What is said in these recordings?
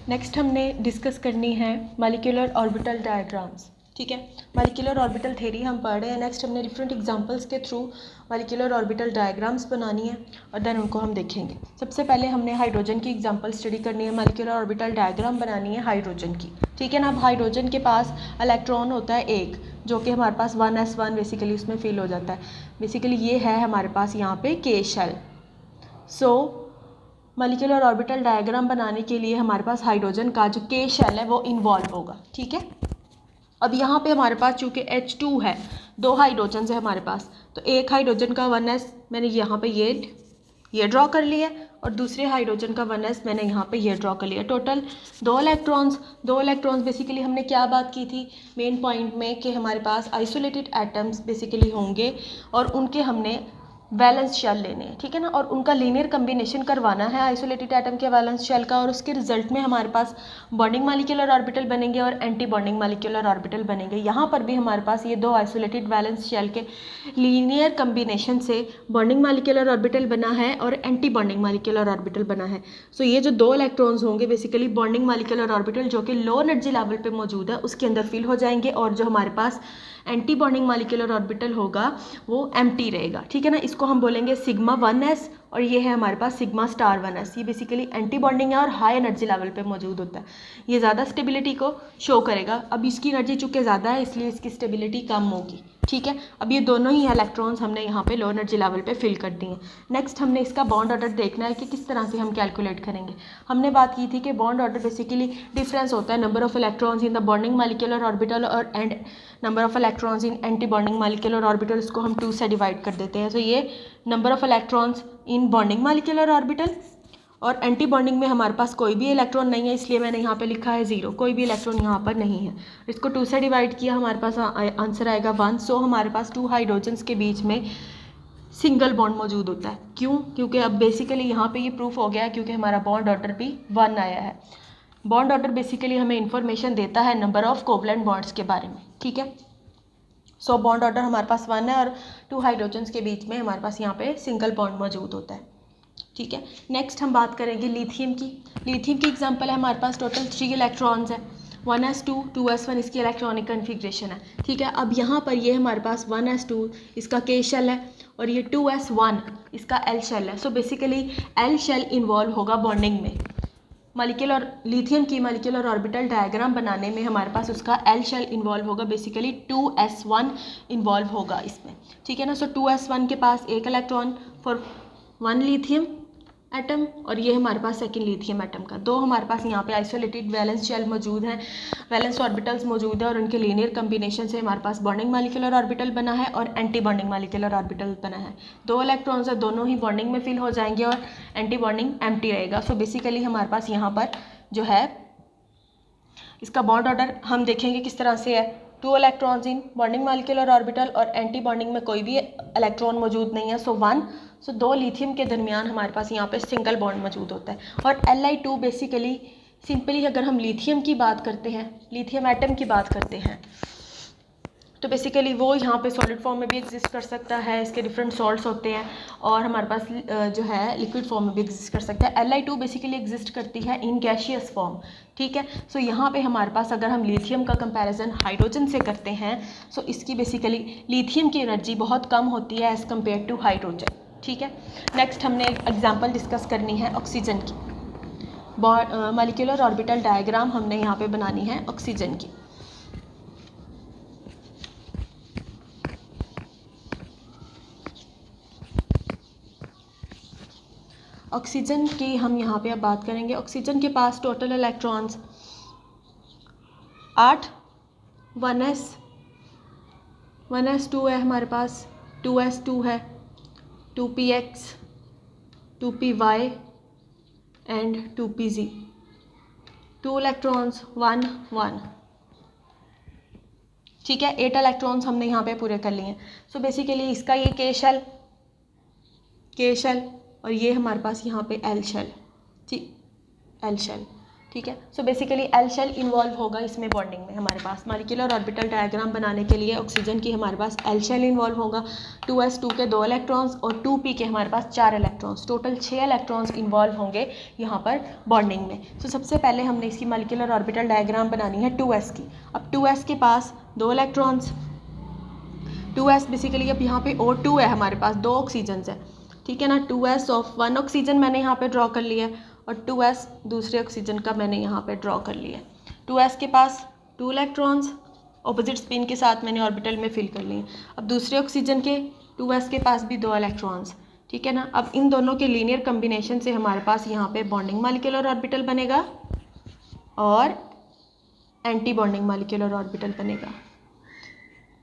Next हमने discuss करनी है मॉलिक्यूलर ऑर्बिटल डायग्राम्स। ठीक है, मॉलिक्यूलर ऑर्बिटल थ्योरी हम पढ़ रहे हैं। नेक्स्ट हमने डिफरेंट एग्जांपल्स के थ्रू मॉलिक्यूलर ऑर्बिटल डायग्राम्स बनानी है और देन उनको हम देखेंगे। सबसे पहले हमने हाइड्रोजन की एग्जांपल स्टडी करनी है, मॉलिक्यूलर ऑर्बिटल डायग्राम बनानी है हाइड्रोजन की। ठीक है ना। अब हाइड्रोजन के पास इलेक्ट्रॉन होता है एक, जो कि हमारे पास 1s1 बेसिकली उसमें फिल हो जाता है। बेसिकली ये है हमारे पास यहाँ पे K शेल। सो मॉलिक्यूलर ऑर्बिटल डायग्राम बनाने के लिए हमारे पास हाइड्रोजन का जो K शेल है वो इन्वॉल्व होगा। ठीक है, अब यहाँ पे हमारे पास चूँकि H2 है, दो हाइड्रोजन है हमारे पास, तो एक हाइड्रोजन का 1s मैंने यहाँ पे ये ड्रॉ कर लिया और दूसरे हाइड्रोजन का 1s मैंने यहाँ पे ये ड्रॉ कर लिया। टोटल दो इलेक्ट्रॉन्स बेसिकली हमने क्या बात की थी मेन पॉइंट में कि हमारे पास आइसोलेटेड एटम्स बेसिकली होंगे और उनके हमने वैलेंस शेल लेने हैं। ठीक है ना, और उनका लीनियर कम्बिनेशन करवाना है आइसोलेटेड एटम के वैलेंस शेल का, और उसके रिजल्ट में हमारे पास बॉन्डिंग मॉलिक्यूलर ऑर्बिटल बनेंगे और एंटी बॉन्डिंग मॉलिक्यूलर ऑर्बिटल बनेंगे। यहाँ पर भी हमारे पास ये दो आइसोलेटेड वैलेंस शेल के लीनियर कम्बिनेशन से बॉन्डिंग मॉलिक्यूलर ऑर्बिटल बना है और एंटी बॉन्डिंग मॉलिक्यूलर ऑर्बिटल बना है। सो ये जो दो इलेक्ट्रॉन्स होंगे बेसिकली बॉन्डिंग मॉलिक्यूलर ऑर्बिटल जो कि लो एनर्जी लेवल पे मौजूद है उसके अंदर फिल हो जाएंगे, और जो हमारे पास एंटी बॉन्डिंग मॉलिक्यूलर ऑर्बिटल होगा वो एम्प्टी रहेगा। ठीक है ना, इसको हम बोलेंगे सिग्मा 1s और ये है हमारे पास सिग्मा स्टार 1s। ये बेसिकली एंटी बॉन्डिंग है और हाई एनर्जी लेवल पे मौजूद होता है। ये ज़्यादा स्टेबिलिटी को शो करेगा। अब इसकी एनर्जी चूँकि ज़्यादा है इसलिए इसकी स्टेबिलिटी कम होगी। ठीक है, अब ये दोनों ही इलेक्ट्रॉन्स हमने यहाँ पे लो एनर्जी लेवल पे फिल कर दिए। नेक्स्ट हमने इसका बॉन्ड ऑर्डर देखना है कि किस तरह से हम कैलकुलेट करेंगे। हमने बात की थी कि बॉन्ड ऑर्डर बेसिकली डिफरेंस होता है number of electrons in the bonding molecular orbital और and number of electrons in anti bonding molecular orbital, इसको हम 2 से डिवाइड कर देते हैं। तो ये number of electrons in bonding molecular orbital, और एंटी बॉन्डिंग में हमारे पास कोई भी इलेक्ट्रॉन नहीं है इसलिए मैंने यहाँ पे लिखा है 0, कोई भी इलेक्ट्रॉन यहाँ पर नहीं है। इसको 2 से डिवाइड किया, हमारे पास आंसर आएगा 1। सो हमारे पास 2 हाइड्रोजन्स के बीच में सिंगल बॉन्ड मौजूद होता है। क्यों? क्योंकि अब बेसिकली यहाँ पे ये प्रूफ हो गया क्योंकि हमारा बॉन्ड ऑर्डर भी 1 आया है। बॉन्ड ऑर्डर बेसिकली हमें इंफॉर्मेशन देता है नंबर ऑफ कोवलेंट बॉन्ड्स के बारे में। ठीक है, सो बॉन्ड ऑर्डर हमारे पास 1 है और 2 हाइड्रोजन्स के बीच में हमारे पास यहाँ पे सिंगल बॉन्ड मौजूद होता है। ठीक है, नेक्स्ट हम बात करेंगे लिथियम की। लिथियम की एग्जांपल है, हमारे पास टोटल 3 इलेक्ट्रॉन्स है, 1s2 2s1 इसकी इलेक्ट्रॉनिक कन्फिग्रेशन है। ठीक है, अब यहाँ पर ये हमारे पास 1s2 इसका K शेल है और ये 2s1 इसका L शेल है। So basically L shell involve होगा बॉन्डिंग में। मॉलिक्यूलर लिथियम की मॉलिक्यूलर ऑर्बिटल डायग्राम बनाने में हमारे पास उसका L शेल इन्वॉल्व होगा, बेसिकली 2s1 इन्वॉल्व होगा इसमें। ठीक है ना, सो 2s1 के पास एक इलेक्ट्रॉन फॉर 1 लिथियम एटम और ये हमारे पास सेकंड लिथियम एटम का। दो हमारे पास यहाँ पे आइसोलेटेड वैलेंस शेल मौजूद हैं, वैलेंस ऑर्बिटल्स मौजूद है और उनके लीनियर कम्बिनेशन से हमारे पास बॉन्डिंग मॉलिक्यूलर ऑर्बिटल बना है और एंटी बॉन्डिंग मॉलिक्यूलर ऑर्बिटल बना है। दो इलेक्ट्रॉन्स है, दोनों ही बॉन्डिंग में फिल हो जाएंगे और एंटी बॉन्डिंग एम्प्टी रहेगा। सो बेसिकली हमारे पास यहाँ पर जो है इसका बॉन्ड ऑर्डर हम देखेंगे किस तरह से है। 2 electrons in bonding molecular orbital और एंटी बॉन्डिंग में कोई भी इलेक्ट्रॉन मौजूद नहीं है, सो 1। सो 2 लिथियम के दरमियान हमारे पास यहाँ पे सिंगल बॉन्ड मौजूद होता है। और Li2 बेसिकली सिंपली अगर हम लिथियम की बात करते हैं, लिथियम एटम की बात करते हैं, तो बेसिकली वो यहाँ पे सॉलिड फॉर्म में भी एग्जिस्ट कर सकता है, इसके डिफरेंट सॉल्ट्स होते हैं, और हमारे पास जो है लिक्विड फॉर्म में भी एग्जिस्ट कर सकता है। Li2 बेसिकली एग्जिस्ट करती है इन गैशियस फॉर्म। ठीक है, सो यहाँ पे हमारे पास अगर हम लिथियम का कंपैरिजन हाइड्रोजन से करते हैं सो इसकी बेसिकली लिथियम की एनर्जी बहुत कम होती है एज़ कम्पेयर टू हाइड्रोजन। ठीक है, नेक्स्ट हमने एक एग्जाम्पल डिस्कस करनी है ऑक्सीजन की। मॉलिक्यूलर ऑर्बिटल डायग्राम हमने यहाँ पे बनानी है ऑक्सीजन की। ऑक्सीजन की हम यहाँ पे अब बात करेंगे। ऑक्सीजन के पास टोटल इलेक्ट्रॉन्स 8, 1s2 है हमारे पास, 2s2 है, 2px, 2py and 2pz। 2 electrons 1, 1। ठीक है, 8 इलेक्ट्रॉन्स हमने यहाँ पे पूरे कर लिए हैं। सो बेसिकली इसका ये K शेल और ये हमारे पास यहाँ पे L शेल। ठीक, L शेल। ठीक है। So basically L shell involve होगा इसमें बॉन्डिंग में हमारे पास। मॉलिक्यूलर ऑर्बिटल डायग्राम बनाने के लिए ऑक्सीजन की हमारे पास एल शेल इन्वॉल्व होगा, 2s2 के 2 इलेक्ट्रॉन्स और 2p के हमारे पास 4 इलेक्ट्रॉन्स, टोटल 6 इलेक्ट्रॉन्स इन्वॉल्व होंगे यहाँ पर बॉन्डिंग में। सो सबसे पहले हमने इसकी मॉलिक्यूलर ऑर्बिटल डायग्राम बनानी है 2s की। अब 2s के पास 2 इलेक्ट्रॉन्स, 2s बेसिकली अब यहाँ पे O2 है हमारे पास, 2 ऑक्सीजन है, ठीक है ना। 2s ऑफ 1 ऑक्सीजन मैंने यहाँ पे ड्रॉ कर लिया है और 2s दूसरे ऑक्सीजन का मैंने यहाँ पे ड्रॉ कर लिया है। 2s के पास 2 इलेक्ट्रॉन्स ऑपोजिट स्पिन के साथ मैंने ऑर्बिटल में फिल कर लिए। अब दूसरे ऑक्सीजन के 2s के पास भी 2 इलेक्ट्रॉन्स, ठीक है ना। अब इन दोनों के लीनियर कम्बिनेशन से हमारे पास यहाँ पे बॉन्डिंग मॉलिक्यूलर ऑर्बिटल बनेगा और एंटी बॉन्डिंग मॉलिक्यूलर ऑर्बिटल बनेगा।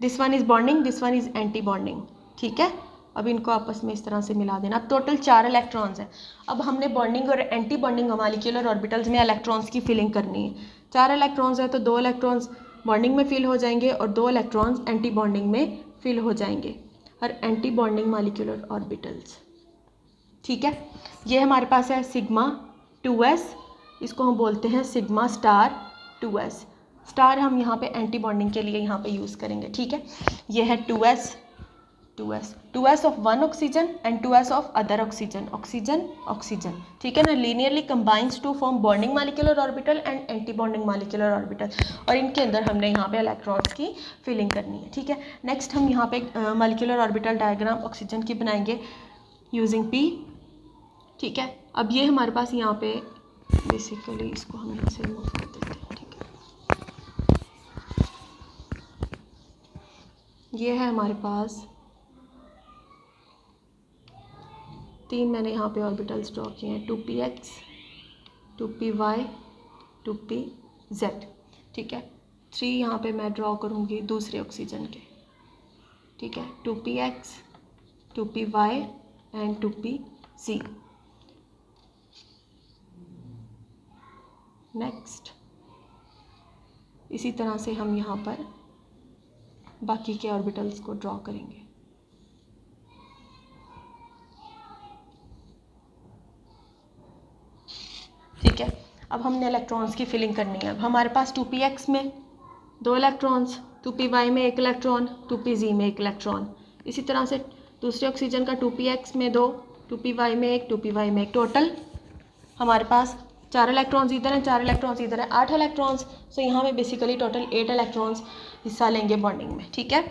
This one is bonding, this one is anti bonding, ठीक है। अब इनको आपस में इस तरह से मिला देना। अब टोटल 4 इलेक्ट्रॉन्स हैं। अब हमने बॉन्डिंग और एंटी बॉन्डिंग मॉलिक्यूलर ऑर्बिटल्स में इलेक्ट्रॉन्स की फिलिंग करनी है। 4 इलेक्ट्रॉन्स है तो 2 इलेक्ट्रॉन्स बॉन्डिंग में फिल हो जाएंगे और 2 इलेक्ट्रॉन्स एंटी बॉन्डिंग में फिल हो जाएंगे, और एंटी बॉन्डिंग मॉलिक्यूलर ऑर्बिटल्स, ठीक है। ये हमारे पास है सिग्मा 2s, इसको हम बोलते हैं सिग्मा स्टार 2s। स्टार हम यहाँ पे एंटी बॉन्डिंग के लिए यहाँ पे यूज़ करेंगे, ठीक है। ये है 2s ऑफ 1 ऑक्सीजन एंड 2s ऑफ अदर ऑक्सीजन, ऑक्सीजन ऑक्सीजन, ठीक है ना। Linearly combines to form bonding molecular orbital and anti bonding molecular orbital, और इनके अंदर हमने यहाँ पे इलेक्ट्रॉन्स की फिलिंग करनी है, ठीक है। नेक्स्ट हम यहाँ पे मॉलिक्यूलर ऑर्बिटल डायग्राम ऑक्सीजन की बनाएंगे यूजिंग P, ठीक है। अब ये हमारे पास यहाँ पे बेसिकली इसको हम यहाँ से रिमूव कर देते हैं, ठीक है। ये है हमारे पास 3 मैंने यहाँ पे ऑर्बिटल्स ड्रॉ किए हैं, 2px, 2py, 2pz, ठीक है। 3 यहाँ पे मैं ड्रॉ करूँगी दूसरे ऑक्सीजन के, ठीक है, 2px, 2py and 2pz। Next इसी तरह से हम यहाँ पर बाकी के ऑर्बिटल्स को ड्रॉ करेंगे। ठीक है। अब हमने इलेक्ट्रॉन्स की फिलिंग करनी है। अब हमारे पास 2px में 2 इलेक्ट्रॉन्स, 2py में 1 इलेक्ट्रॉन, 2pz में 1 इलेक्ट्रॉन। इसी तरह से दूसरे ऑक्सीजन का 2px में 2, 2py में 1, 2py में 1, टोटल हमारे पास 4 इलेक्ट्रॉन्स इधर हैं, 4 इलेक्ट्रॉन्स इधर हैं, 8 इलेक्ट्रॉन्स। सो यहाँ पे बेसिकली टोटल 8 इलेक्ट्रॉन्स हिस्सा लेंगे बॉन्डिंग में, ठीक है।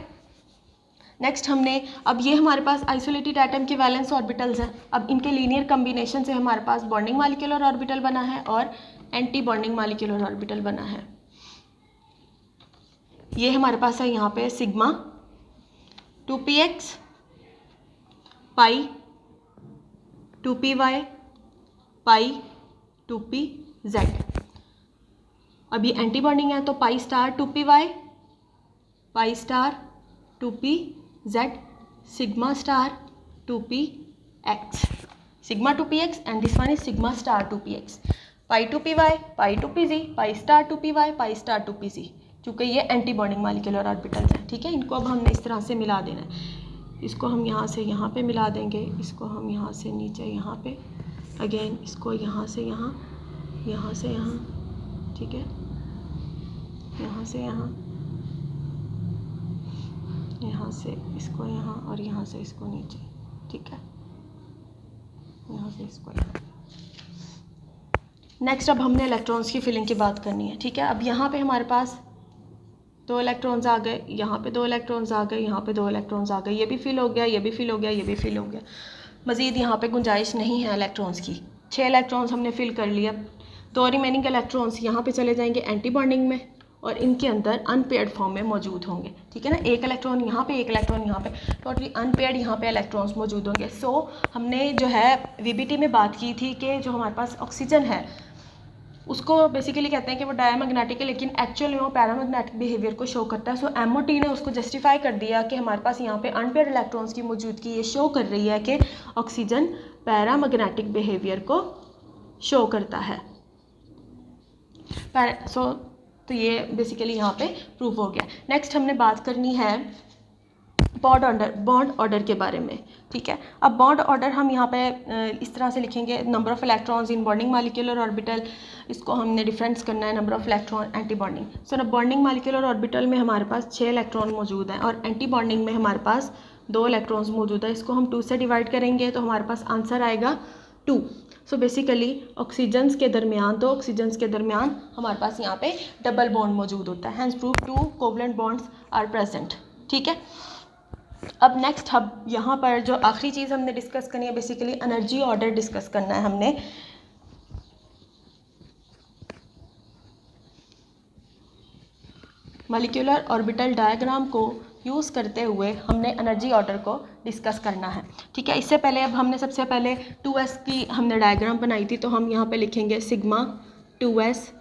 नेक्स्ट हमने, अब ये हमारे पास आइसोलेटेड एटम के वैलेंस ऑर्बिटल्स हैं। अब इनके लीनियर कम्बिनेशन से हमारे पास बॉन्डिंग मॉलिक्यूलर ऑर्बिटल बना है और एंटी बॉन्डिंग मॉलिक्यूलर ऑर्बिटल बना है। ये हमारे पास है यहाँ पे सिग्मा 2px, पाई 2py, पाई 2pz। अब ये एंटी बॉन्डिंग है तो पाई star 2py, pi star 2pz, sigma star 2px, sigma 2px and this one is sigma star 2px, pi 2py, pi 2pz, pi star 2py, pi star 2pz। चूँकि ये anti bonding molecular orbitals हैं, ठीक है। इनको अब हमने इस तरह से मिला देना है। इसको हम यहाँ से यहाँ पे मिला देंगे, इसको हम यहाँ से नीचे यहाँ पे, अगेन इसको यहाँ से यहाँ, यहाँ से यहाँ, ठीक है, यहाँ से यहाँ, यहाँ से इसको यहाँ और यहाँ से इसको नीचे, ठीक है, यहाँ से इसको यहाँ। नेक्स्ट अब हमने इलेक्ट्रॉन्स की फिलिंग की बात करनी है, ठीक है। अब यहाँ पे हमारे पास 2 इलेक्ट्रॉन्स आ गए, यहाँ पे 2 इलेक्ट्रॉन्स आ गए, यहाँ पे 2 इलेक्ट्रॉन्स आ गए, ये भी फिल हो गया, ये भी फिल हो गया, ये भी फिल हो गया। मज़ीद यहाँ पे गुंजाइश नहीं है इलेक्ट्रॉन्स की। 6 इलेक्ट्रॉन्स हमने फिल कर लिया। 2 रिमेनिंग इलेक्ट्रॉन्स यहाँ पे चले जाएंगे एंटी बॉन्डिंग में और इनके अंदर अनपेयर्ड फॉर्म में मौजूद होंगे, ठीक है ना। 1 इलेक्ट्रॉन यहाँ पे, 1 इलेक्ट्रॉन यहाँ पे, टोटली अनपेयर्ड यहाँ पे इलेक्ट्रॉन्स मौजूद होंगे। सो हमने जो है वीबीटी में बात की थी कि जो हमारे पास ऑक्सीजन है उसको बेसिकली कहते हैं कि वो डायमैग्नेटिक है, लेकिन एक्चुअली वो पैरामैग्नेटिक बिहेवियर को शो करता है। सो एमओटी ने उसको जस्टिफाई कर दिया कि हमारे पास यहाँ पे अनपेयर्ड इलेक्ट्रॉन्स की मौजूदगी ये शो कर रही है कि ऑक्सीजन पैरामैग्नेटिक बिहेवियर को शो करता है। तो ये बेसिकली यहाँ पे प्रूव हो गया। नेक्स्ट हमने बात करनी है बॉन्ड ऑर्डर के बारे में, ठीक है। अब बॉन्ड ऑर्डर हम यहाँ पे इस तरह से लिखेंगे, number of electrons in bonding molecular orbital, इसको हमने डिफरेंस करना है number of electron anti bonding. So ना बॉन्डिंग मॉलिक्यूलर ऑर्बिटल में हमारे पास 6 इलेक्ट्रॉन मौजूद हैं और एंटी बॉन्डिंग में हमारे पास 2 इलेक्ट्रॉन्स मौजूद है। इसको हम 2 से डिवाइड करेंगे तो हमारे पास आंसर आएगा 2। सो बेसिकली ऑक्सीजन्स के दरमियान, 2 ऑक्सीजन्स के दरमियान हमारे पास यहाँ पे डबल बॉन्ड मौजूद होता है, hence prove 2 covalent bonds are present, ठीक है। अब नेक्स्ट हम यहाँ पर जो आखिरी चीज़ हमने डिस्कस करनी है, बेसिकली एनर्जी ऑर्डर डिस्कस करना है हमने। मॉलिक्यूलर ऑर्बिटल डायग्राम को यूज़ करते हुए हमने एनर्जी ऑर्डर को डिस्कस करना है, ठीक है। इससे पहले अब हमने सबसे पहले 2s की हमने डायग्राम बनाई थी, तो हम यहाँ पे लिखेंगे सिग्मा 2s।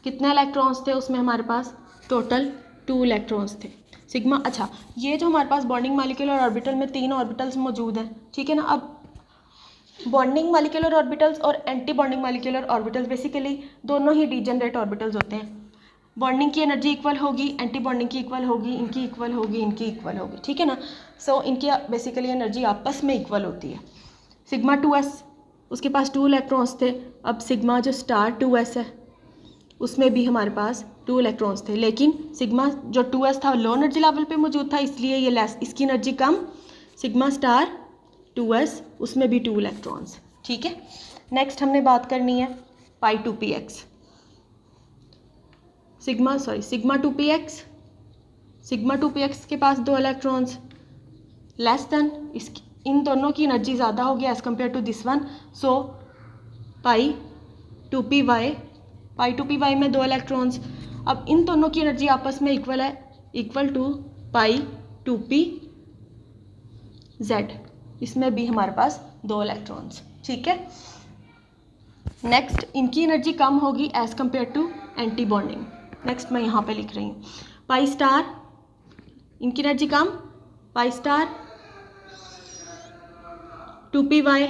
कितने इलेक्ट्रॉन्स थे उसमें हमारे पास? टोटल 2 इलेक्ट्रॉन्स थे, सिग्मा। अच्छा, ये जो हमारे पास बॉन्डिंग मॉलिक्यूलर ऑर्बिटल में 3 ऑर्बिटल्स मौजूद हैं, ठीक है ना। अब बॉन्डिंग मॉलिक्यूलर ऑर्बिटल्स और anti bonding molecular orbitals basically दोनों ही डीजेनरेट ऑर्बिटल्स होते हैं। बॉन्डिंग की एनर्जी इक्वल होगी, एंटी बॉन्डिंग की इक्वल होगी, इनकी इक्वल होगी, इनकी इक्वल होगी, ठीक है ना। सो इनकी बेसिकली एनर्जी आपस में इक्वल होती है। सिग्मा 2s, उसके पास 2 इलेक्ट्रॉन्स थे। अब सिग्मा जो स्टार 2s है उसमें भी हमारे पास 2 इलेक्ट्रॉन्स थे, लेकिन सिग्मा जो 2s था लो एनर्जी लेवल पे मौजूद था, इसलिए ये लेस, इसकी एनर्जी कम। सिग्मा स्टार 2s उसमें भी 2 इलेक्ट्रॉन्स, ठीक है। नेक्स्ट हमने बात करनी है पाई 2px। Sigma 2px, sigma 2px के पास 2 इलेक्ट्रॉन्स, लेस देन, इसकी इन दोनों की एनर्जी ज़्यादा होगी as compare to this one. So pi 2py में 2 इलेक्ट्रॉन्स। अब इन दोनों की एनर्जी आपस में इक्वल है, इक्वल टू पाई 2pz, इसमें भी हमारे पास 2 इलेक्ट्रॉन्स, ठीक है। नेक्स्ट इनकी एनर्जी कम होगी as compare to anti bonding. Next मैं यहाँ पे लिख रही हूँ पाई स्टार, इनकी एनर्जी कम, pi star 2py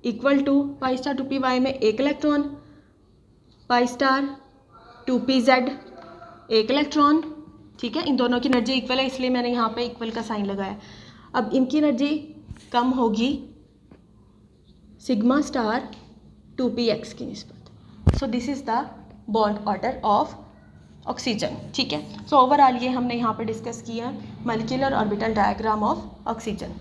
equal to pi star 2py में 1 electron, pi star 2pz 1 electron, ठीक है। इन दोनों की एनर्जी इक्वल है, इसलिए मैंने यहाँ पे इक्वल का साइन लगाया। अब इनकी एनर्जी कम होगी सिग्मा स्टार 2px की निस्बत। So this is the bond order of oxygen, ठीक है। सो ओवरऑल ये हमने यहाँ पे डिस्कस किया molecular orbital diagram of oxygen.